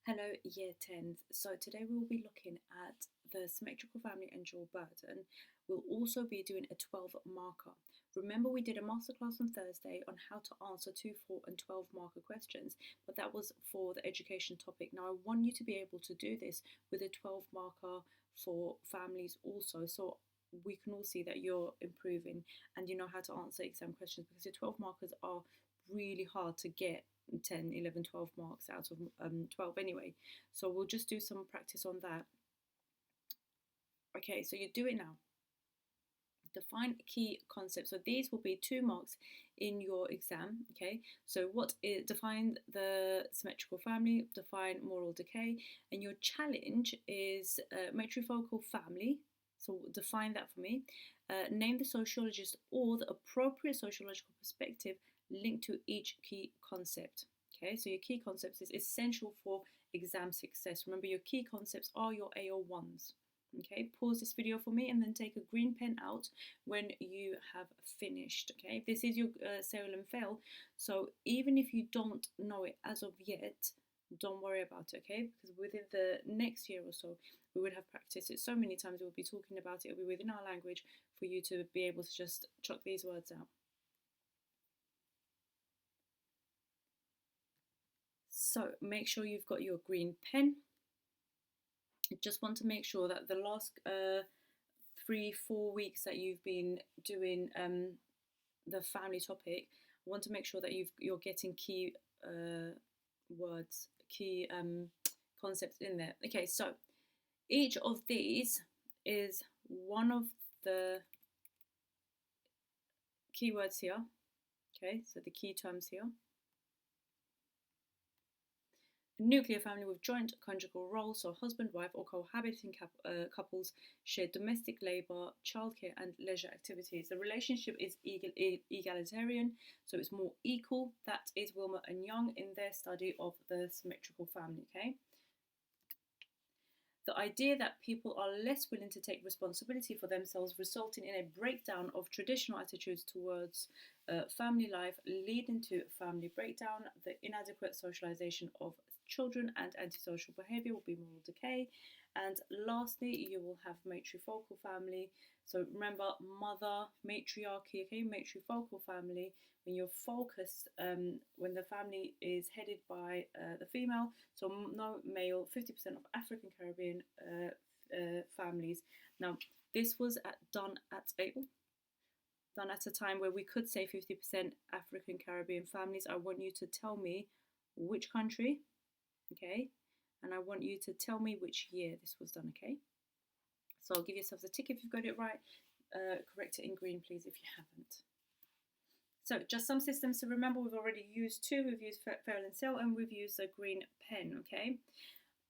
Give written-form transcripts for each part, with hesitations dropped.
Hello, Year 10s. So today we will be looking at the symmetrical family and dual burden. We'll also be doing a 12 marker. Remember we did a masterclass on Thursday on how to answer 2, 4 and 12 marker questions, but that was for the education topic. Now I want you to be able to do this with a 12 marker for families also. So we can all see that you're improving and you know how to answer exam questions, because your 12 markers are really hard to get 10, 11, 12 marks out of 12 anyway. So we'll just do some practice on that. Okay, so you do it now. Define key concepts. So these will be 2 marks in your exam. Okay, so define the symmetrical family, define moral decay, and your challenge is matrifocal family. So define that for me. Name the sociologist or the appropriate sociological perspective linked to each key concept. Okay, so your key concepts is essential for exam success. Remember, your key concepts are your AO1s. Okay, pause this video for me and then take a green pen out when you have finished. Okay, this is your serial and fail, so even if you don't know it as of yet, don't worry about it. Okay, because within the next year or so we would have practiced it so many times, we'll be talking about it, it'll be within our language for you to be able to just chuck these words out. So make sure you've got your green pen. I just want to make sure that the last 3-4 weeks that you've been doing the family topic, I want to make sure that you're getting key words, key concepts in there. Okay, so each of these is one of the keywords here. Okay, so the key terms here. A nuclear family with joint conjugal roles, so husband, wife, or cohabiting couples share domestic labour, childcare, and leisure activities. The relationship is egalitarian, so it's more equal. That is Wilmer and Young in their study of the symmetrical family. Okay. The idea that people are less willing to take responsibility for themselves, resulting in a breakdown of traditional attitudes towards family life, leading to family breakdown. The inadequate socialization of children and antisocial behaviour will be moral decay. And lastly, you will have matrifocal family. So remember, mother, matriarchy, okay, matrifocal family, when you're focused, when the family is headed by the female, so no male, 50% of African Caribbean families. Now, this was done at a time where we could say 50% African Caribbean families. I want you to tell me which country, okay, and I want you to tell me which year this was done, okay? So give yourselves a tick if you've got it right. Correct it in green, please, if you haven't. So just some systems to remember. We've already used 2, we've used Feral and Cell, and we've used a green pen, okay?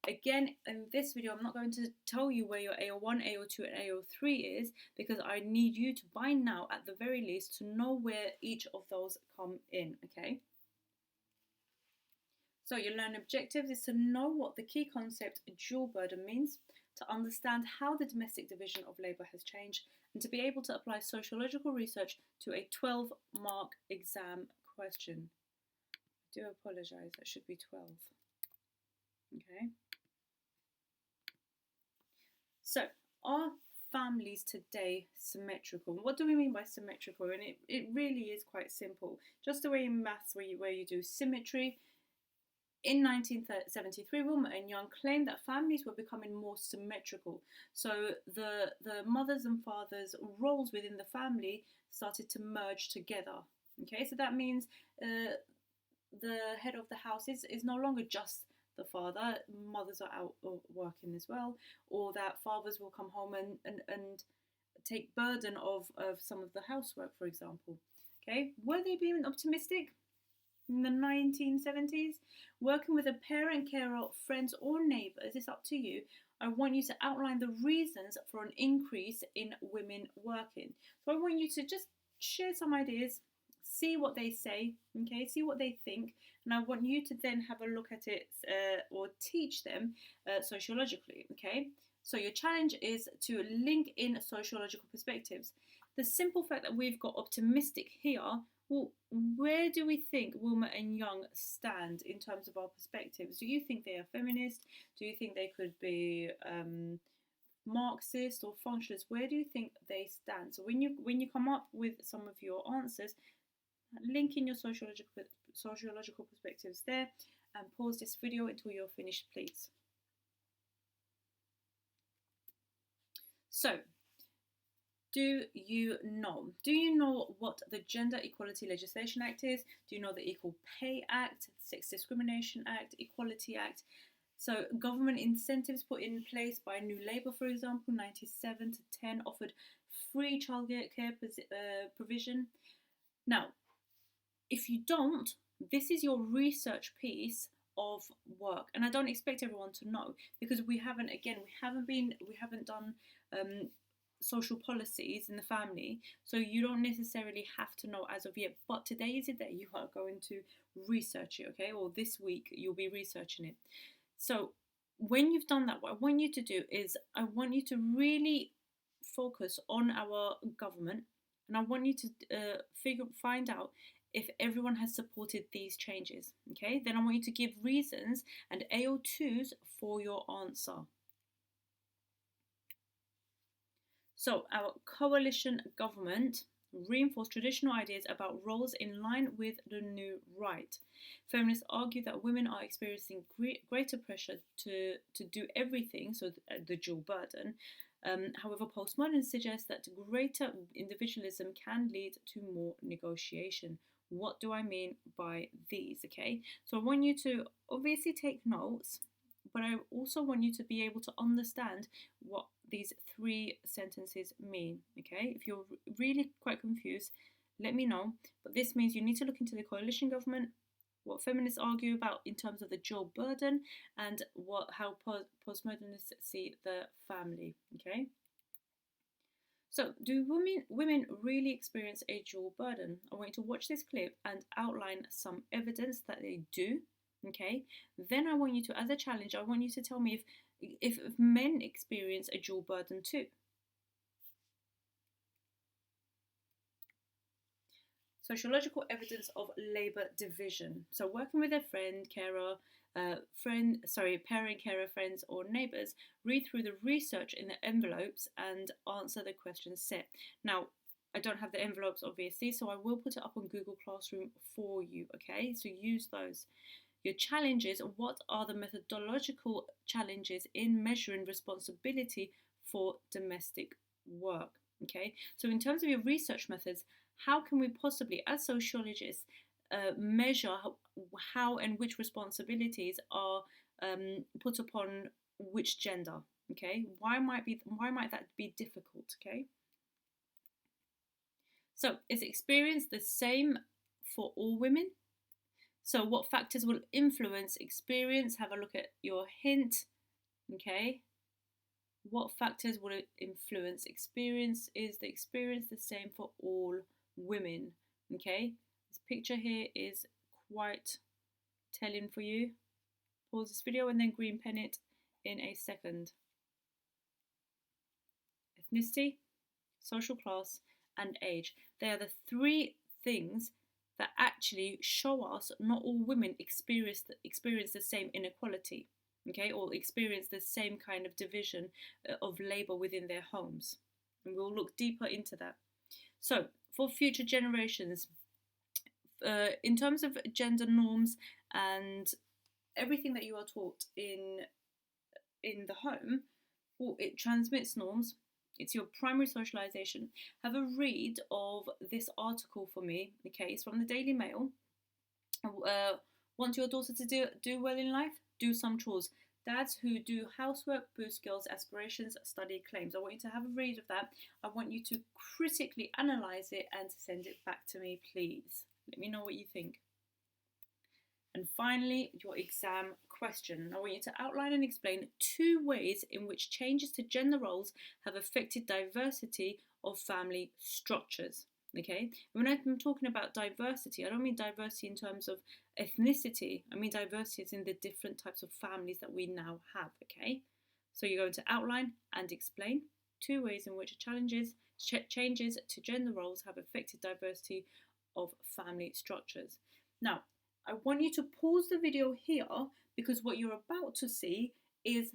Again, in this video, I'm not going to tell you where your AO1, AO2, and AO3 is, because I need you to, by now, at the very least, to know where each of those come in, okay? So your learning objectives is to know what the key concept dual burden means, to understand how the domestic division of labour has changed, and to be able to apply sociological research to a 12-mark exam question. I do apologise, that should be 12. Okay. So, are families today symmetrical? What do we mean by symmetrical? And it really is quite simple. Just the way in maths where you do symmetry. In 1973, Wilmer and Young claimed that families were becoming more symmetrical. So the mothers and fathers' roles within the family started to merge together. Okay, so that means the head of the house is no longer just the father. Mothers are out working as well, or that fathers will come home and take burden of some of the housework, for example. Okay, were they being optimistic? In the 1970s, working with a parent, carer, friends, or neighbours, it's up to you. I want you to outline the reasons for an increase in women working. So I want you to just share some ideas, see what they say, okay, see what they think, and I want you to then have a look at it or teach them sociologically, okay? So your challenge is to link in sociological perspectives. The simple fact that we've got optimistic here Well, where do we think Wilmer and Young stand in terms of our perspectives? Do you think they are feminist? Do you think they could be Marxist or functionalist? Where do you think they stand? So when you come up with some of your answers, link in your sociological perspectives there, and pause this video until you're finished, please. So, do you know? Do you know what the Gender Equality Legislation Act is? Do you know the Equal Pay Act, Sex Discrimination Act, Equality Act? So government incentives put in place by New Labour, for example, 97 to 10 offered free childcare provision. Now, if you don't, this is your research piece of work, and I don't expect everyone to know, because we haven't done social policies in the family, so you don't necessarily have to know as of yet. But today is the day you are going to research it, okay? Or this week you'll be researching it. So when you've done that, what I want you to do is I want you to really focus on our government, and I want you to find out if everyone has supported these changes. Okay, then I want you to give reasons and AO2s for your answer. So our coalition government reinforced traditional ideas about roles in line with the new right. Feminists argue that women are experiencing greater pressure to do everything, so the dual burden. However, postmodernists suggest that greater individualism can lead to more negotiation. What do I mean by these? Okay, so I want you to obviously take notes, but I also want you to be able to understand what these three sentences mean. Okay, if you're really quite confused, let me know. But this means you need to look into the coalition government, what feminists argue about in terms of the dual burden, and how postmodernists see the family. Okay. So, do women really experience a dual burden? I want you to watch this clip and outline some evidence that they do. Okay. Then I want you to, as a challenge, I want you to tell me if men experience a dual burden too. Sociological evidence of labour division. So working with a friend, carer, parent, carer, friends or neighbours, read through the research in the envelopes and answer the questions set. Now, I don't have the envelopes obviously, so I will put it up on Google Classroom for you, okay? So use those. Your challenges, what are the methodological challenges in measuring responsibility for domestic work, okay? So in terms of your research methods, how can we possibly, as sociologists, measure how and which responsibilities are put upon which gender? Okay, why might that be difficult? Okay, so is experience the same for all women? So what factors will influence experience? Have a look at your hint. Okay, what factors will influence experience? Is the experience the same for all women? Okay, this picture here is quite telling for you. Pause this video and then green pen it in a second. Ethnicity, social class, and age. They are the three things that actually show us not all women experience the same inequality, okay, or experience the same kind of division of labour within their homes. And we'll look deeper into that. So, for future generations, in terms of gender norms and everything that you are taught in the home, well, it transmits norms. It's your primary socialization. Have a read of this article for me. Okay, it's from the Daily Mail. Want your daughter to do well in life? Do some chores. Dads who do housework boost girls' aspirations, study claims. I want you to have a read of that. I want you to critically analyse it and send it back to me, please. Let me know what you think. And finally, your exam question. I want you to outline and explain 2 ways in which changes to gender roles have affected diversity of family structures. Okay, when I'm talking about diversity, I don't mean diversity in terms of ethnicity. I mean diversity is in the different types of families that we now have. Okay, so you're going to outline and explain 2 ways in which changes to gender roles have affected diversity of family structures. Now, I want you to pause the video here because what you're about to see is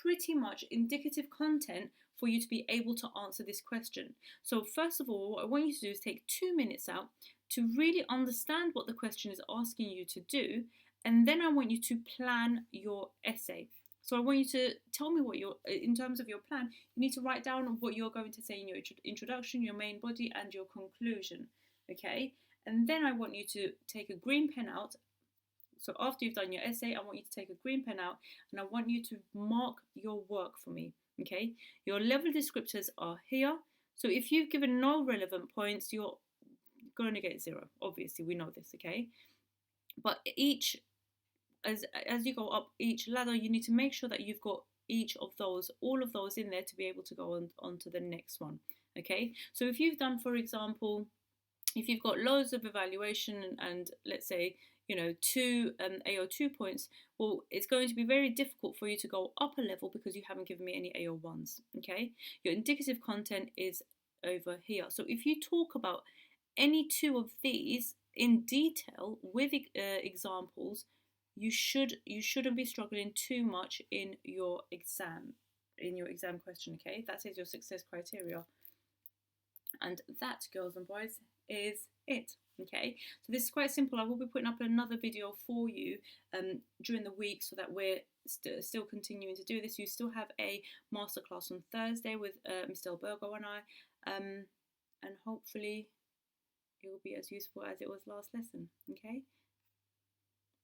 pretty much indicative content for you to be able to answer this question. So first of all, what I want you to do is take 2 minutes out to really understand what the question is asking you to do, and then I want you to plan your essay. So I want you to tell me what in terms of your plan, you need to write down what you're going to say in your introduction, your main body, and your conclusion, okay? And then I want you to take a green pen out. So after you've done your essay, I want you to take a green pen out and I want you to mark your work for me, okay? Your level descriptors are here. So if you've given no relevant points, you're going to get 0. Obviously, we know this, okay? But as you go up each ladder, you need to make sure that you've got all of those in there to be able to go on to the next one, okay? So if you've done, for example, if you've got loads of evaluation and let's say, 2 AO2 points, well, it's going to be very difficult for you to go up a level because you haven't given me any AO1s, okay? Your indicative content is over here. So if you talk about any 2 of these in detail with examples, you shouldn't be struggling too much in your exam question, okay? That is your success criteria. And that, girls and boys, is it, okay? So this is quite simple. I will be putting up another video for you during the week so that we're still continuing to do this. You still have a masterclass on Thursday with Mr. Albergo and I, and hopefully it will be as useful as it was last lesson, okay?